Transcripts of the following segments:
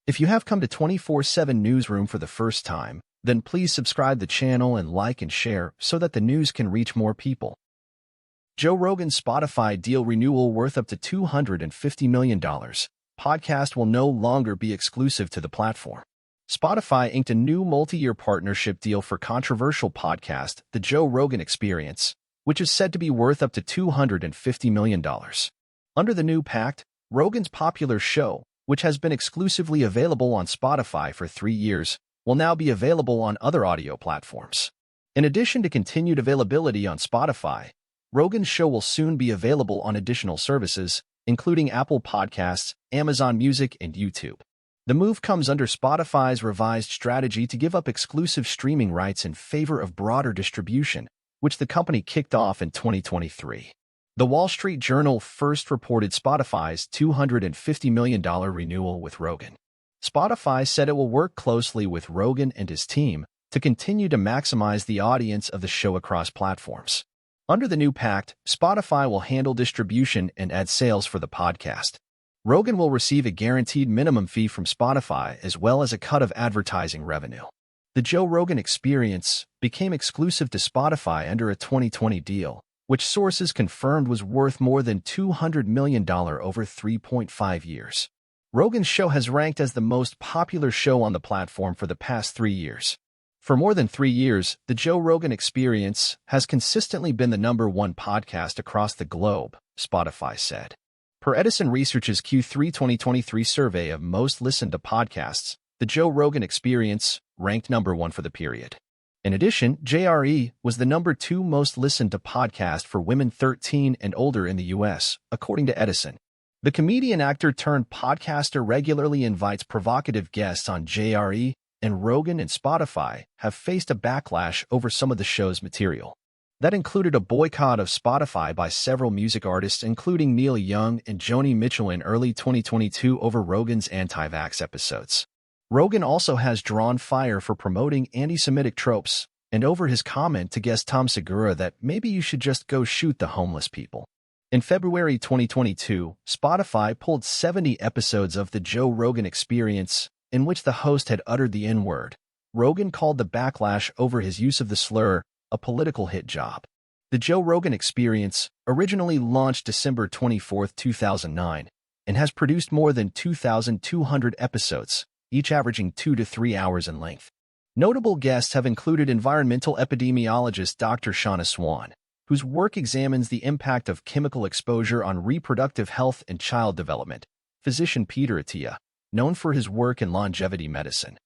If you have come to 24/7 Newsroom for the first time, then please subscribe the channel and like and share so that the news can reach more people. Joe Rogan's Spotify deal renewal worth up to $250 million. Podcast will no longer be exclusive to the platform. Spotify inked a new multi-year partnership deal for controversial podcast, The Joe Rogan Experience, which is said to be worth up to $250 million. Under the new pact, Rogan's popular show, which has been exclusively available on Spotify for 3 years, will now be available on other audio platforms. In addition to continued availability on Spotify, Rogan's show will soon be available on additional services, including Apple Podcasts, Amazon Music, and YouTube. The move comes under Spotify's revised strategy to give up exclusive streaming rights in favor of broader distribution, which the company kicked off in 2023. The Wall Street Journal first reported Spotify's $250 million renewal with Rogan. Spotify said it will work closely with Rogan and his team to continue to maximize the audience of the show across platforms. Under the new pact, Spotify will handle distribution and ad sales for the podcast. Rogan will receive a guaranteed minimum fee from Spotify as well as a cut of advertising revenue. The Joe Rogan Experience became exclusive to Spotify under a 2020 deal, which sources confirmed was worth more than $200 million over 3.5 years. Rogan's show has ranked as the most popular show on the platform for the past 3 years. For more than 3 years, the Joe Rogan Experience has consistently been the #1 podcast across the globe, Spotify said. Per Edison Research's Q3 2023 survey of most listened to podcasts, the Joe Rogan Experience ranked #1 for the period. In addition, JRE was the #2 most listened to podcast for women 13 and older in the U.S., according to Edison. The comedian actor turned podcaster regularly invites provocative guests on JRE, and Rogan and Spotify have faced a backlash over some of the show's material. That included a boycott of Spotify by several music artists, including Neil Young and Joni Mitchell in early 2022 over Rogan's anti-vax episodes. Rogan also has drawn fire for promoting anti-Semitic tropes and over his comment to guest Tom Segura that maybe you should just go shoot the homeless people. In February 2022, Spotify pulled 70 episodes of the Joe Rogan Experience in which the host had uttered the N-word. Rogan called the backlash over his use of the slur a political hit job. The Joe Rogan Experience originally launched December 24, 2009, and has produced more than 2,200 episodes, each averaging 2 to 3 hours in length. Notable guests have included environmental epidemiologist Dr. Shauna Swan, whose work examines the impact of chemical exposure on reproductive health and child development, physician Peter Attia, known for his work in longevity medicine,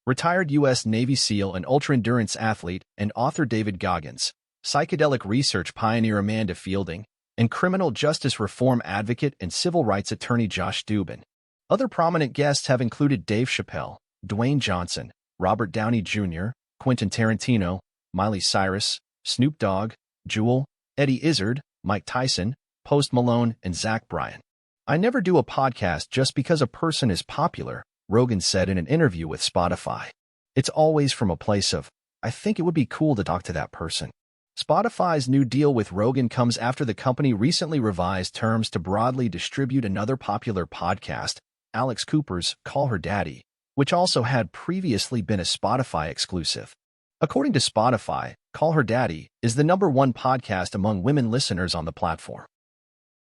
retired U.S. Navy SEAL and ultra-endurance athlete and author David Goggins, psychedelic research pioneer Amanda Fielding, and criminal justice reform advocate and civil rights attorney Josh Dubin. Other prominent guests have included Dave Chappelle, Dwayne Johnson, Robert Downey Jr., Quentin Tarantino, Miley Cyrus, Snoop Dogg, Jewel, Eddie Izzard, Mike Tyson, Post Malone, and Zach Bryan. "I never do a podcast just because a person is popular," Rogan said in an interview with Spotify. "It's always from a place of, I think it would be cool to talk to that person." Spotify's new deal with Rogan comes after the company recently revised terms to broadly distribute another popular podcast, Alex Cooper's Call Her Daddy, which also had previously been a Spotify exclusive. According to Spotify, Call Her Daddy is the #1 podcast among women listeners on the platform.